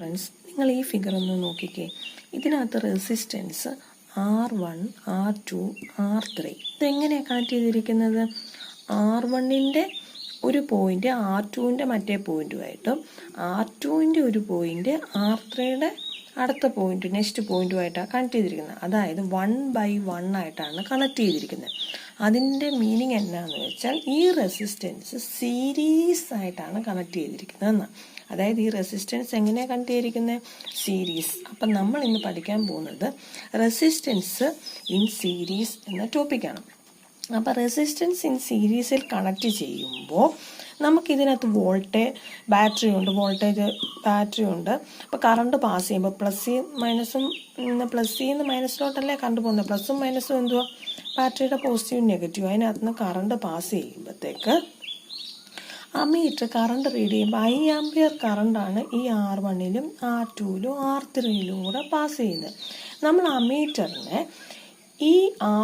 Friends, നിങ്ങൾ ഈ figure ഒന്ന് നോക്കിക്കേ. ഇതിനകത്ത് റെസിസ്റ്റൻസ് R1, R2, R3 ഇതെങ്ങനെയാണ് കണക്ട് ചെയ്തിരിക്കുന്നത്? R1ൻ്റെ ഒരു പോയിന്റ് R2ൻ്റെ മറ്റേ പോയിന്റുമായിട്ടും R2ൻ്റെ ഒരു പോയിന്റ് R3യുടെ അടുത്ത പോയിന്റ് നെക്സ്റ്റ് പോയിന്റുമായിട്ടാണ് കണക്ട് ചെയ്തിരിക്കുന്നത്. അതായത് 1/1 ആയിട്ടാണ് കണക്ട് ചെയ്തിരിക്കുന്നത്. അതിൻ്റെ മീനിങ് എന്നാന്ന് വെച്ചാൽ ഈ റെസിസ്റ്റൻസ് സീരീസ് ആയിട്ടാണ് കണക്ട് ചെയ്തിരിക്കുന്നത്. അതായത് ഈ റെസിസ്റ്റൻസ് എങ്ങനെയാണ് കണക്ട് ചെയ്തിരിക്കുന്നത്? സീരീസ്. അപ്പം നമ്മൾ ഇന്ന് പഠിക്കാൻ പോകുന്നത് റെസിസ്റ്റൻസ് ഇൻ സീരീസ് എന്ന ടോപ്പിക്കാണ്. അപ്പോൾ റെസിസ്റ്റൻസ് ഇൻ സീരീസിൽ കണക്ട് ചെയ്യുമ്പോൾ നമുക്കിതിനകത്ത് ബാറ്ററി ഉണ്ട്. അപ്പോൾ കറണ്ട് പാസ് ചെയ്യുമ്പോൾ പ്ലസ്സിൽ നിന്ന് മൈനസിലോട്ടല്ലേ കറണ്ട് പോകുന്നത്. പ്ലസ്സും മൈനസും എന്തുവാ? ബാറ്ററിയുടെ പോസിറ്റീവും നെഗറ്റീവും. അതിനകത്ത് നിന്ന് കറണ്ട് പാസ് ചെയ്യുമ്പോഴത്തേക്ക് അമ്മീറ്റർ കറണ്ട് റീഡ് ചെയ്യുമ്പോൾ 1 ആംപിയർ കറണ്ടാണ് ഈ R1ലും R2ലും R3ലും കൂടെ പാസ് ചെയ്യുന്നത്. നമ്മൾ അമ്മീറ്ററിനെ ഈ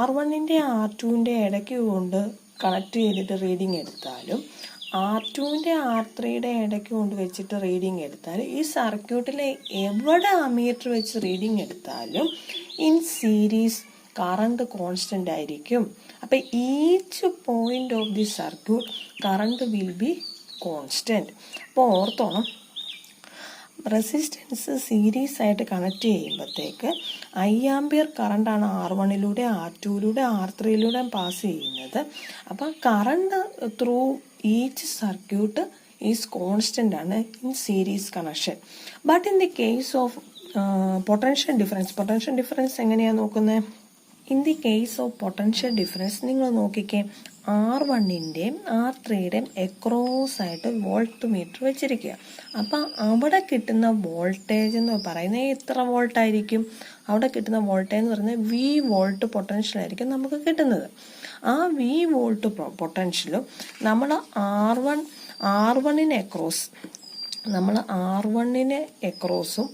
R1ൻ്റെ R2ൻ്റെ ഇടയ്ക്ക് കൊണ്ട് കണക്ട് ചെയ്തിട്ട് റീഡിങ് എടുത്താലും R2ൻ്റെ R3യുടെ ഇടയ്ക്ക് കൊണ്ട് വെച്ചിട്ട് റീഡിങ് എടുത്താലും ഈ സർക്യൂട്ടിലെ എവിടെ അമ്മീറ്റർ വെച്ച് റീഡിങ് എടുത്താലും ഇൻ സീരീസ് കറണ്ട് കോൺസ്റ്റൻ്റ് ആയിരിക്കും. അപ്പം each point of the circuit current will B constant. അപ്പോൾ ഓർത്തോണം, റെസിസ്റ്റൻസ് സീരീസ് ആയിട്ട് കണക്ട് ചെയ്യുമ്പോഴത്തേക്ക് 1 ആംപിയർ കറണ്ടാണ് R1ലൂടെ R2ലൂടെ R3യിലൂടെ പാസ് ചെയ്യുന്നത്. അപ്പം current through each circuit is constant ആണ് in series connection. But in the case of potential difference എങ്ങനെയാണ് നോക്കുന്നത്? In the case of potential difference നിങ്ങൾ നോക്കിക്കേ, R1ൻ്റെയും R3യുടെയും എക്രോസ് ആയിട്ട് വോൾട്ട് മീറ്റർ വെച്ചിരിക്കുക. അപ്പം അവിടെ കിട്ടുന്ന വോൾട്ടേജ് എന്ന് പറയുന്നത് എത്ര വോൾട്ടായിരിക്കും? അവിടെ കിട്ടുന്ന വോൾട്ടേജ് എന്ന് പറയുന്നത് V വോൾട്ട് പൊട്ടൻഷ്യൽ ആയിരിക്കും നമുക്ക് കിട്ടുന്നത്. ആ V വോൾട്ട് പൊട്ടൻഷ്യലും നമ്മൾ R1ന് എക്രോസും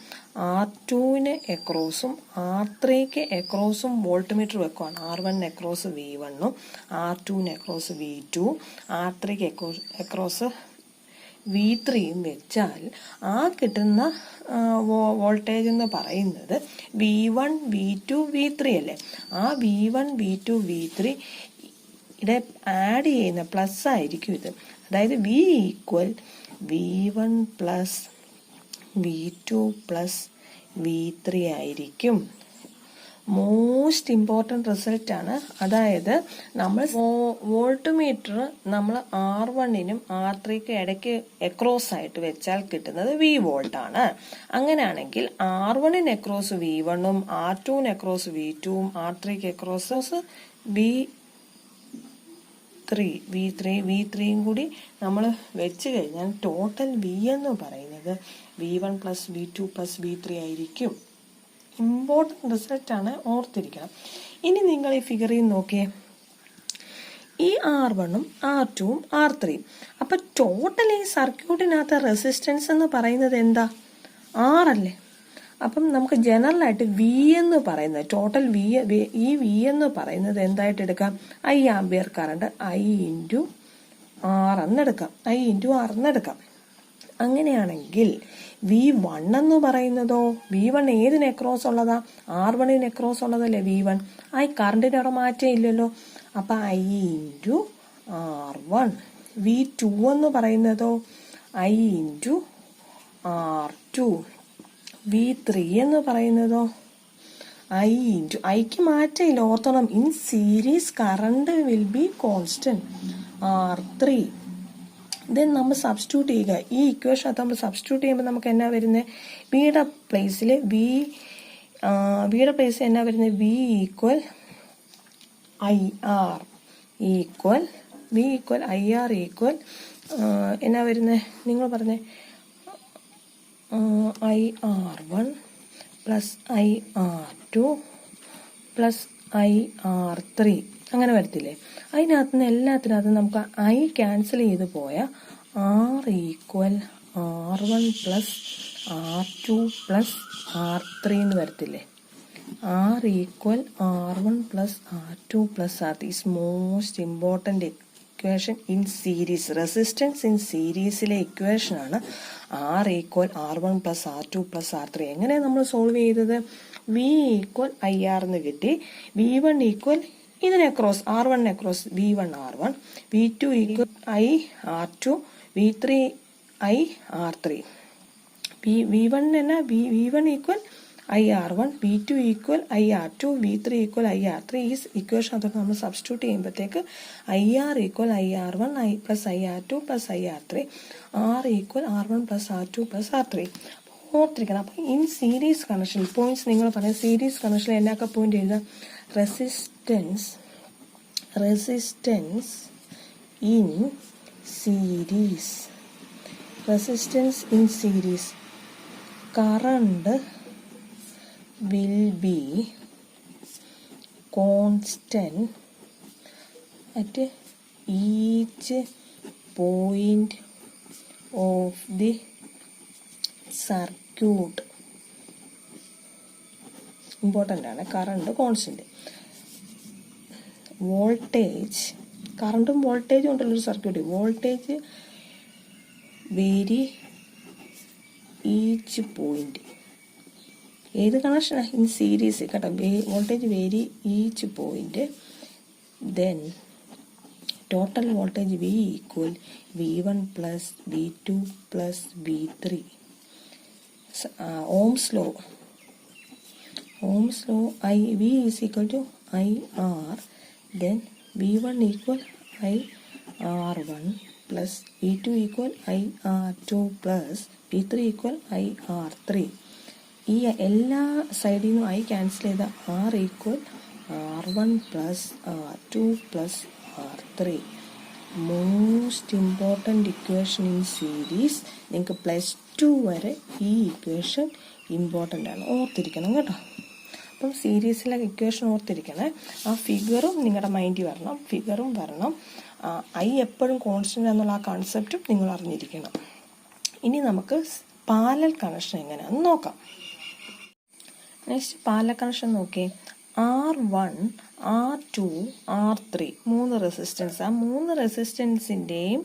R2ന് എക്രോസും R3ക്ക് എക്രോസും വോൾട്ട് മീറ്റർ വെക്കുവാണ്. R1ന് എക്രോസ് V1ഉം R2ന് എക്രോസ് V2ഉം R3ക്ക് എക്രോസ് V3യും വെച്ചാൽ ആ കിട്ടുന്ന വോൾട്ടേജ് എന്ന് പറയുന്നത് V1, V2, V3 അല്ലേ? ആ V1, V2, V3 ഇവിടെ ആഡ് ചെയ്യുന്ന പ്ലസ് ആയിരിക്കും ഇത്. അതായത് V equal V1 plus V2 plus V3 ആയിരിക്കും. മോസ്റ്റ് ഇമ്പോർട്ടൻറ്റ് റിസൾട്ടാണ്. അതായത് നമ്മൾ വോൾട്ട് മീറ്റർ നമ്മൾ R1നും R3ക്കും ഇടയ്ക്ക് എക്രോസ് ആയിട്ട് വെച്ചാൽ കിട്ടുന്നത് V വോൾട്ടാണ്. അങ്ങനെയാണെങ്കിൽ R1ന് എക്രോസ് V1ഉം R2ന് എക്രോസ് V2ഉം R3ക്ക് എക്രോസ് V3യും കൂടി നമ്മൾ വെച്ച് കഴിഞ്ഞാൽ ടോട്ടൽ V എന്ന് പറയുന്നത് V1 plus V2 plus V3 ആയിരിക്കും. ഇമ്പോർട്ടൻറ്റ് റിസൾട്ടാണ്, ഓർത്തിരിക്കണം. ഇനി നിങ്ങൾ ഈ ഫിഗറിൽ നോക്കിയേ, ഈ R1ഉം R2ഉം R3യും. അപ്പം ടോട്ടൽ ഈ സർക്യൂട്ടിനകത്ത് റെസിസ്റ്റൻസ് എന്ന് പറയുന്നത് എന്താ? R അല്ലേ? അപ്പം നമുക്ക് ജനറലായിട്ട് V എന്ന് പറയുന്നത് ടോട്ടൽ ഈ V എന്ന് പറയുന്നത് എന്തായിട്ട് എടുക്കാം? 1 ampere current I into R എന്നെടുക്കാം. അങ്ങനെയാണെങ്കിൽ V1 എന്ന് പറയുന്നതോ? V1 ഏതിന് എക്രോസ് ഉള്ളതാ? R1ന് എക്രോസ് ഉള്ളതല്ലേ V1. ആ കറണ്ടിന് അവിടെ മാറ്റം ഇല്ലല്ലോ. അപ്പം I ഇൻറ്റു R1. V2 എന്ന് പറയുന്നതോ? I into R2. V3 എന്ന് പറയുന്നതോ? ഐക്ക് മാറ്റമില്ല, ഓർത്തോണം. In series current will be constant R3. Then നമ്മൾ സബ്സ്റ്റിറ്റ്യൂട്ട് ചെയ്യുക. ഈ ഇക്വേഷനകത്ത് നമ്മൾ സബ്സ്റ്റിറ്റ്യൂട്ട് ചെയ്യുമ്പോൾ നമുക്ക് എന്നാ വരുന്നത്? വിയുടെ പ്ലേസിൽ എന്നാ വരുന്നത്? V equal IR equal IR equal എന്നാ വരുന്നത്? നിങ്ങൾ പറഞ്ഞേ, IR1 plus IR2 plus IR3 അങ്ങനെ വരത്തില്ലേ? അതിനകത്തുനിന്ന് എല്ലാത്തിനകത്തും നമുക്ക് I ക്യാൻസൽ ചെയ്ത് പോയാൽ R equal R1 plus R2 plus R3 എന്ന് വരത്തില്ലേ? R equal R1 plus R2 plus R3 is most important equation in series, resistance in സീരീസിലെ ഇക്വേഷനാണ് R equal R1 plus R2 plus R3. എങ്ങനെയാണ് നമ്മൾ solve ചെയ്തത്? V equal IR എന്ന് കിട്ടി. V1 equal ഇതിനെ cross R1 cross V1 R1, V2 equal I R2, V3 I R3. V1 എന്നാ V1 equal IR1, V2 equal IR2, V3 equal IR3. ഈ equation അതൊക്കെ നമ്മൾ സബ്സ്റ്റിറ്റ്യൂട്ട് ചെയ്യുമ്പോഴത്തേക്ക് IR equal IR1 plus IR2 plus IR3, R equal R1 plus R2 plus R3. ഓർത്തിരിക്കണം. അപ്പം in series connection points നിങ്ങൾ പറയാം. Series കണക്ഷനിൽ എന്നൊക്കെ പോയിന്റ് എഴുതാം? Resistance in series, resistance in series, current will be constant at each point of the circuit. Important ആണ്. Current constant. Voltage, കറണ്ടും വോൾട്ടേജും ഉണ്ടല്ലോ ഒരു circuit. Voltage vary each point. ഏത് കണക്ഷനാണ്? ഇൻ സീരീസ് കേട്ടോ. Voltage vary each point. Then total voltage V equal V1 plus V2 plus V3. Ohm's law V is equal to IR. Then V1 equal IR1 plus V2 equal IR2 plus V3 equal IR3. ഈ എല്ലാ സൈഡിൽ നിന്നും I cancel ചെയ്ത R equal R1 plus R2 plus R3. Most important equation in series. നിങ്ങൾക്ക് +2 വരെ ഈ equation important ആണ്, ഓർത്തിരിക്കണം കേട്ടോ. അപ്പം സീരീസിലെ ഇക്വേഷൻ ഓർത്തിരിക്കണേ. ആ ഫിഗറും നിങ്ങളുടെ മൈൻഡിൽ വരണം, ഫിഗറും വരണം. I എപ്പോഴും കോൺസ്റ്റൻ്റ് എന്നുള്ള ആ കൺസെപ്റ്റും നിങ്ങൾ അറിഞ്ഞിരിക്കണം. ഇനി നമുക്ക് പാരലൽ കണക്ഷൻ എങ്ങനെയാണെന്ന് നോക്കാം. നെക്സ്റ്റ് പാരലൽ കണക്ഷൻ നോക്കിയേ. R1, R2, R3 3 resistance. ആ 3 റെസിസ്റ്റൻസിൻ്റെയും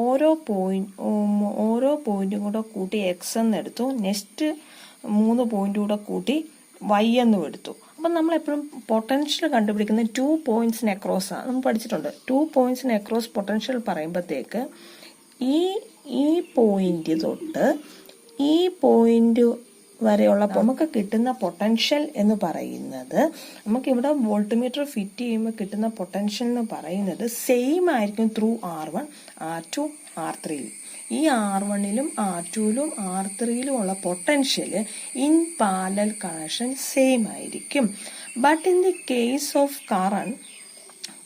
ഓരോ പോയിന്റും കൂടെ കൂട്ടി X എന്നെടുത്തു. നെക്സ്റ്റ് 3 പോയിന്റും കൂടെ കൂട്ടി Y എന്നും എടുത്തു. അപ്പം നമ്മളെപ്പോഴും പൊട്ടൻഷ്യൽ കണ്ടുപിടിക്കുന്നത് 2 പോയിന്റ്സിന് അക്രോസാണ്. നമ്മൾ പഠിച്ചിട്ടുണ്ട്. 2 പോയിന്റ്സിന് അക്രോസ് പൊട്ടൻഷ്യൽ പറയുമ്പോഴത്തേക്ക് ഈ പോയിന്റ് തൊട്ട് ഈ പോയിന്റ് വരെയുള്ള നമുക്ക് കിട്ടുന്ന പൊട്ടൻഷ്യൽ എന്ന് പറയുന്നത്, നമുക്കിവിടെ വോൾട്ട്മീറ്റർ ഫിറ്റ് ചെയ്യുമ്പോൾ കിട്ടുന്ന പൊട്ടൻഷ്യൽ എന്ന് പറയുന്നത് സെയിം ആയിരിക്കും ത്രൂ R1, R2, R3. ഈ R1ലും R2ലും R3ലും ഉള്ള potential in parallel connection same ആയിരിക്കും. But in the case of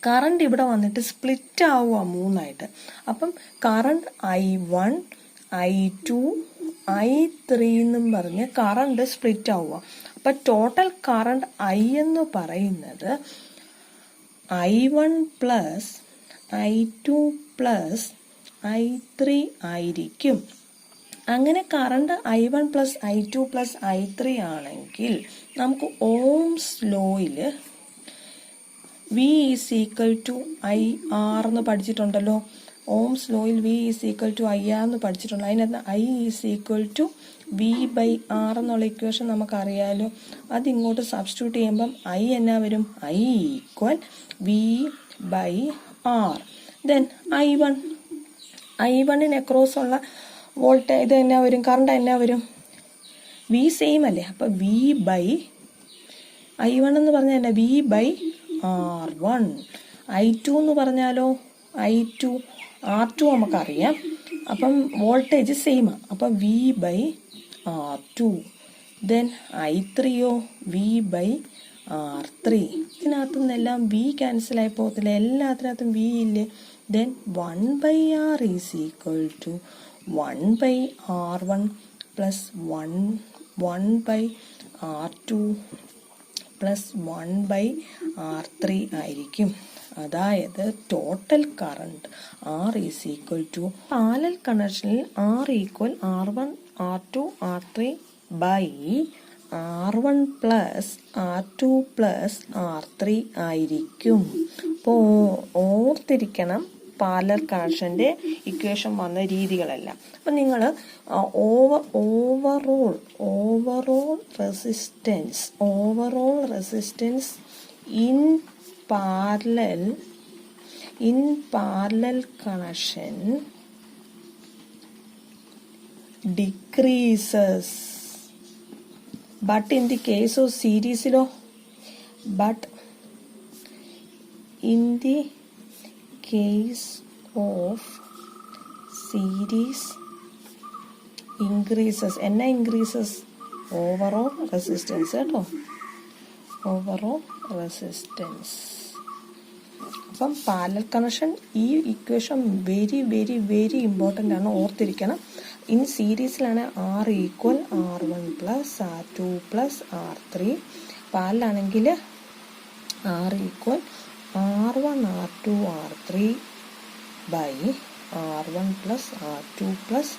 current ഇവിടെ വന്നിട്ട് സ്പ്ലിറ്റ് ആവുക 3ആയിട്ട്. അപ്പം കറണ്ട് I1, I2, I3 എന്നും പറഞ്ഞ് കറണ്ട് സ്പ്ലിറ്റ് ആവുക. അപ്പം ടോട്ടൽ കറണ്ട് I എന്ന് പറയുന്നത് I1 plus I2 plus I3 ആയിരിക്കും. അങ്ങനെ current I1 plus I2 plus I3 ആണെങ്കിൽ നമുക്ക് ഓംസ് ലോയിൽ V is equal to IR എന്ന് പഠിച്ചിട്ടുണ്ടല്ലോ. ഓംസ് ലോയിൽ V is equal to IR എന്ന് പഠിച്ചിട്ടുണ്ട്. അതിനകത്ത് I is equal to V/R എന്നുള്ള ഇക്വേഷൻ നമുക്കറിയാലോ. അതിങ്ങോട്ട് സബ്സ്റ്റിറ്റ്യൂട്ട് ചെയ്യുമ്പം I എന്നാ വരും? I equal V/R. ദെൻ I1ന് അക്രോസ് ഉള്ള വോൾട്ടേജ് ഇത് എന്നാ വരും? കറണ്ട് എന്നാ വരും? V സെയിം അല്ലേ. അപ്പം I1 എന്ന് പറഞ്ഞാൽ എന്നാ? V/R1. I2 എന്ന് പറഞ്ഞാലോ? R2 നമുക്കറിയാം. അപ്പം വോൾട്ടേജ് സെയിമാണ്. അപ്പം V/R2. ദെൻ I3യോ? V/R3. ഇതിനകത്തു നിന്നെല്ലാം V ക്യാൻസൽ ആയി പോകത്തില്ല, എല്ലാത്തിനകത്തും V ഇല്ലേ. Then 1/R is equal to 1/R1 plus 1/R2 plus 1/R3 ആയിരിക്കും. അതായത് total current R is equal to parallel കണക്ഷനിൽ R equal R1, R2, R3 by R1 plus R2 plus R3 ആയിരിക്കും. അപ്പോൾ ഓർത്തിരിക്കണം പാരലൽ കണക്ഷൻ്റെ ഇക്വേഷൻ വന്ന രീതികളെല്ലാം. അപ്പം നിങ്ങൾ overall resistance in parallel connection decreases, but in the case of series increases. എന്നാ increases? overall resistance കേട്ടോ, overall resistance. അപ്പം parallel connection ഈ equation very very very important ആണ്, ഓർത്തിരിക്കണം. ഇൻ സീരീസിലാണ് R equal R1 plus R2 plus R3. പാരലാണെങ്കിൽ R equal R1 R2 R3 by R1 plus R2 plus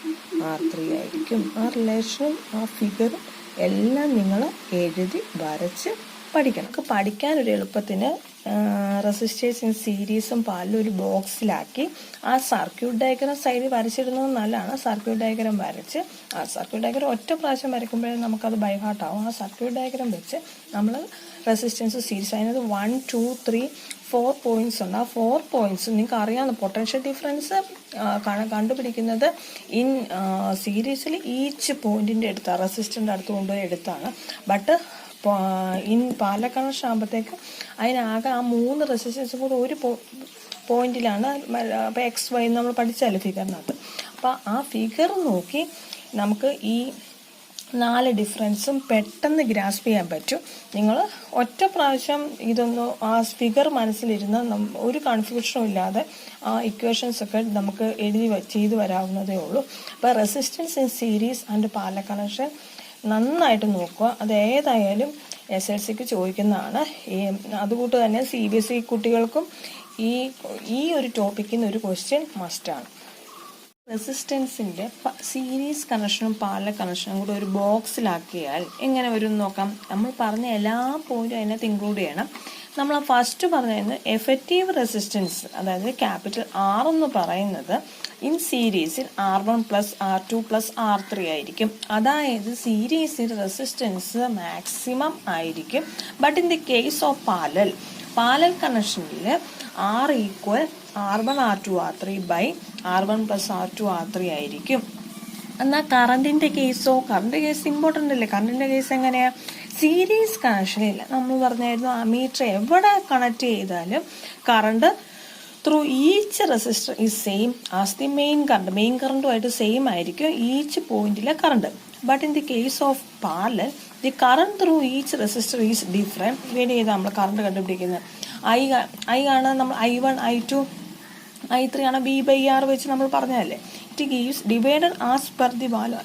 R3 ആയിരിക്കും. ആ റിലേഷനും ആ ഫിഗറും എല്ലാം നിങ്ങൾ എഴുതി വരച്ച് പഠിക്കണം. നമുക്ക് പഠിക്കാനൊരു എളുപ്പത്തിന് റെസിസ്റ്റേഴ്സ് ഇൻ സീരീസും പാരലലും ഒരു ബോക്സിലാക്കി ആ സർക്യൂട്ട് ഡയഗ്രം സൈഡിൽ വരച്ചിടുന്നത് നല്ലതാണ്. സർക്യൂട്ട് ഡയഗ്രം വരച്ച് ആ സർക്യൂട്ട് ഡയഗ്രം ഒറ്റ പ്രാവശ്യം വരയ്ക്കുമ്പോഴേ നമുക്കത് ബൈ ഹാർട്ട് ആവും. ആ സർക്യൂട്ട് ഡയഗ്രം വെച്ച് നമ്മൾ റെസിസ്റ്റൻസ് സീരീസ് അതിനകത്ത് 1 2 3 4 പോയിന്റ്സ് ഉണ്ട്. ആ 4 പോയിന്റ്സ് നിങ്ങൾക്ക് അറിയാവുന്ന പൊട്ടൻഷ്യൽ ഡിഫറൻസ് കണ്ടുപിടിക്കുന്നത് ഇൻ സീരീസിൽ ഈച്ച് പോയിന്റിൻ്റെ അടുത്താണ്, റെസിസ്റ്ററിൻ്റെ അടുത്ത് കൊണ്ടുപോയി എടുത്താണ്. ബട്ട് ഇൻ പാരലൽ കണക്ഷൻ ആകുമ്പോഴത്തേക്ക് അതിനാകെ ആ 3 റെസിസ്റ്റൻസും കൂടെ ഒരു പോയിന്റിലാണ്. അപ്പോൾ XY നമ്മൾ പഠിച്ചല്ലേ ഫിഗറിനകത്ത്. അപ്പോൾ ആ ഫിഗർ നോക്കി നമുക്ക് ഈ 4 ഡിഫറൻസും പെട്ടെന്ന് ഗ്രാസ്പ് ചെയ്യാൻ പറ്റും. നിങ്ങൾ ഒറ്റ പ്രാവശ്യം ഇതൊന്ന് ആ ഫിഗർ മനസ്സിലിരുന്ന് ഒരു കൺഫ്യൂഷനും ഇല്ലാതെ ആ ഇക്വേഷൻസ് ഒക്കെ നമുക്ക് ചെയ്തു വരാവുന്നതേ ഉള്ളൂ. അപ്പോൾ resistance in series and parallel connection നന്നായിട്ട് നോക്കുക. അത് ഏതായാലും SLCക്ക് ചോദിക്കുന്നതാണ്. അതുകൂട്ട് തന്നെ CBSE കുട്ടികൾക്കും ഈ ഒരു ടോപ്പിക്കിൽ നിന്ന് ഒരു ക്വസ്റ്റ്യൻ മസ്റ്റാണ്. റെസിസ്റ്റൻസിൻ്റെ സീരീസ് കണക്ഷനും പാരലൽ കണക്ഷനും കൂടെ ഒരു ബോക്സിലാക്കിയാൽ എങ്ങനെ വരും എന്ന് നോക്കാം. നമ്മൾ പറഞ്ഞ എല്ലാ പോയിന്റും അതിനകത്ത് ഇൻക്ലൂഡ് ചെയ്യണം. നമ്മൾ ഫസ്റ്റ് പറഞ്ഞിരുന്നത് എഫക്റ്റീവ് റെസിസ്റ്റൻസ്, അതായത് ക്യാപിറ്റൽ R എന്ന് പറയുന്നത് ഇൻ സീരീസിൽ R1 plus R2 plus R3 ആയിരിക്കും. അതായത് സീരീസിൽ റെസിസ്റ്റൻസ് മാക്സിമം ആയിരിക്കും. But in the case of parallel കണക്ഷനിൽ R equal R1 R2 R3 by R1 plus R2 R3 ആയിരിക്കും. എന്നാൽ കറണ്ടിൻ്റെ കേസ് ഇമ്പോർട്ടൻ്റ് അല്ലേ. കറണ്ടിൻ്റെ കേസ് എങ്ങനെയാ? സീരീസ് കണക്ഷനില്ല. നമ്മൾ പറഞ്ഞായിരുന്നു അമീറ്റർ എവിടെ കണക്ട് ചെയ്താലും current through each resistor is same as the main കറണ്ടുമായിട്ട് സെയിം ആയിരിക്കും ഈച്ച് പോയിന്റിലെ current. But in the case of parallel the current through each resistor is different. വേണ്ടി ചെയ്താൽ നമ്മൾ കറണ്ട് കണ്ടുപിടിക്കുന്നത് I ആണ് നമ്മൾ I1 I2 I3 ആണ് B/R വെച്ച് നമ്മൾ പറഞ്ഞതല്ലേ. It gives divided as per the value.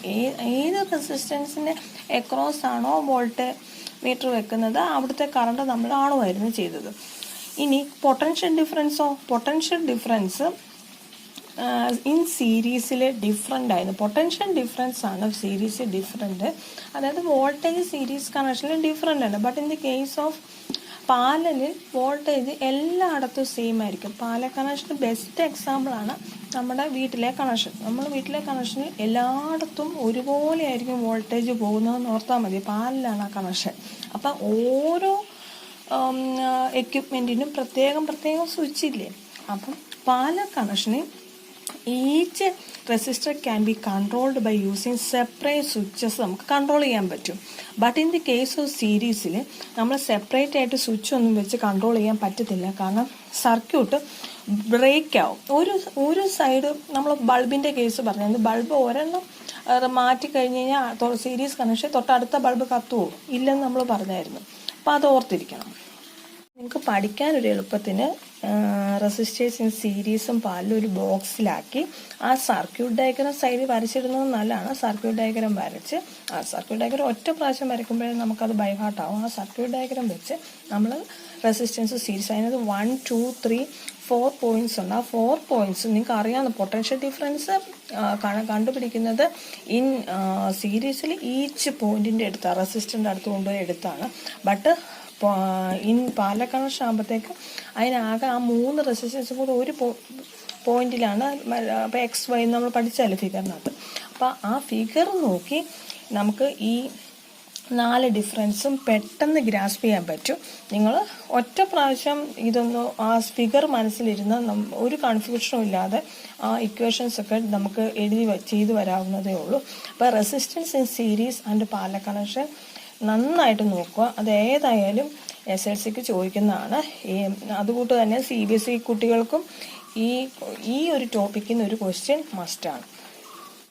ഏത് റെസിസ്റ്റൻസിൻ്റെ എക്രോസ് ആണോ വോൾട്ട് മീറ്റർ വെക്കുന്നത് അവിടുത്തെ കറണ്ട് നമ്മൾ കാണുമായിരുന്നു ചെയ്തത്. ഇനി പൊട്ടൻഷ്യൽ ഡിഫറൻസ് ഇൻ സീരീസിൽ ഡിഫറെൻ്റ് ആയിരുന്നു. പൊട്ടൻഷ്യൽ ഡിഫറൻസ് ആണ് സീരീസിൽ ഡിഫറെൻറ്റ്. അതായത് വോൾട്ടേജ് സീരീസ് കണക്ഷനിൽ ഡിഫറെൻ്റ് ആണ്. But in the case of പാരലലിൽ വോൾട്ടേജ് എല്ലായിടത്തും സെയിം ആയിരിക്കും. പാരലൽ കണക്ഷന് ബെസ്റ്റ് എക്സാമ്പിളാണ് നമ്മുടെ വീട്ടിലെ കണക്ഷൻ. നമ്മൾ വീട്ടിലെ കണക്ഷനിൽ എല്ലായിടത്തും ഒരുപോലെ ആയിരിക്കും വോൾട്ടേജ് പോകുന്നതെന്ന് ഓർത്താൽ മതി. പാരലാണ് ആ കണക്ഷൻ. അപ്പം ഓരോ എക്യുപ്മെൻറ്റിനും പ്രത്യേകം സ്വിച്ച് ഇല്ലേ. അപ്പം പാരലൽ കണക്ഷനിൽ each resistor can be controlled by using separate switches നമുക്ക് കൺട്രോൾ ചെയ്യാൻ പറ്റും. But in the case of സീരീസിൽ നമ്മൾ സെപ്പറേറ്റ് ആയിട്ട് സ്വിച്ച് ഒന്നും വെച്ച് കൺട്രോൾ ചെയ്യാൻ പറ്റത്തില്ല. കാരണം സർക്യൂട്ട് ബ്രേക്ക് ആവും. ഒരു സൈഡ് നമ്മൾ ബൾബിൻ്റെ കേസ് പറഞ്ഞത്, ബൾബ് ഒരെണ്ണം മാറ്റി കഴിഞ്ഞ് കഴിഞ്ഞാൽ സീരീസ് കണക്ഷൻ തൊട്ടടുത്ത ബൾബ് കത്തുവോ ഇല്ലെന്ന് നമ്മൾ പറഞ്ഞായിരുന്നു. അപ്പോൾ അത് ഓർത്തിരിക്കണം. നിങ്ങൾക്ക് പഠിക്കാനൊരു എളുപ്പത്തിന് റെസിസ്റ്റേഴ്സ് ഇൻ സീരീസും പാരലലും ഒരു ബോക്സിലാക്കി ആ സർക്യൂട്ട് ഡയഗ്രം സൈഡിൽ വരച്ചിടുന്നത് നല്ലതാണ്. സർക്യൂട്ട് ഡയഗ്രം വരച്ച് ആ സർക്യൂട്ട് ഡയഗ്രം ഒറ്റ പ്രാവശ്യം വരയ്ക്കുമ്പോഴേ നമുക്കത് ബൈ ഹാർട്ട് ആവും. ആ സർക്യൂട്ട് ഡയഗ്രം വെച്ച് നമ്മൾ റെസിസ്റ്റൻസ് സീരീസ് അതിനകത്ത് 1 2 3 4 പോയിന്റ്സ് ഉണ്ട്. ആ 4 പോയിന്റ്സ് നിങ്ങൾക്ക് അറിയാവുന്ന പൊട്ടൻഷ്യൽ ഡിഫറൻസ് കണ്ടുപിടിക്കുന്നത് ഇൻ സീരീസിൽ ഈച്ച് പോയിന്റിൻ്റെ അടുത്താണ്, റെസിസ്റ്ററിൻ്റെ അടുത്ത് കൊണ്ടുപോയി എടുത്താണ്. ബട്ട് ഇൻ പാരലൽ കണക്ഷൻ ആകുമ്പോഴത്തേക്ക് അതിനാകെ ആ 3 റെസിസ്റ്റൻസും കൂടെ ഒരു പോയിന്റിലാണ്. അപ്പോൾ XY നമ്മൾ പഠിച്ചല്ലേ ഫിഗറിനകത്ത്. അപ്പോൾ ആ ഫിഗർ നോക്കി നമുക്ക് ഈ 4 ഡിഫറൻസും പെട്ടെന്ന് ഗ്രാസ്പ് ചെയ്യാൻ പറ്റും. നിങ്ങൾ ഒറ്റ പ്രാവശ്യം ഇതൊന്ന് ആ ഫിഗർ മനസ്സിലിരുന്ന് ഒരു കൺഫ്യൂഷനും ഇല്ലാതെ ആ ഇക്വേഷൻസൊക്കെ നമുക്ക് ചെയ്തു വരാവുന്നതേ ഉള്ളൂ. അപ്പോൾ resistance in series and parallel connection നന്നായിട്ട് നോക്കുക. അത് ഏതായാലും SLCക്ക് ചോദിക്കുന്നതാണ്. അതുകൂട്ട് തന്നെ CBSE കുട്ടികൾക്കും ഈ ഒരു ടോപ്പിക്കിൽ നിന്ന് ഒരു ക്വസ്റ്റ്യൻ മസ്റ്റാണ്.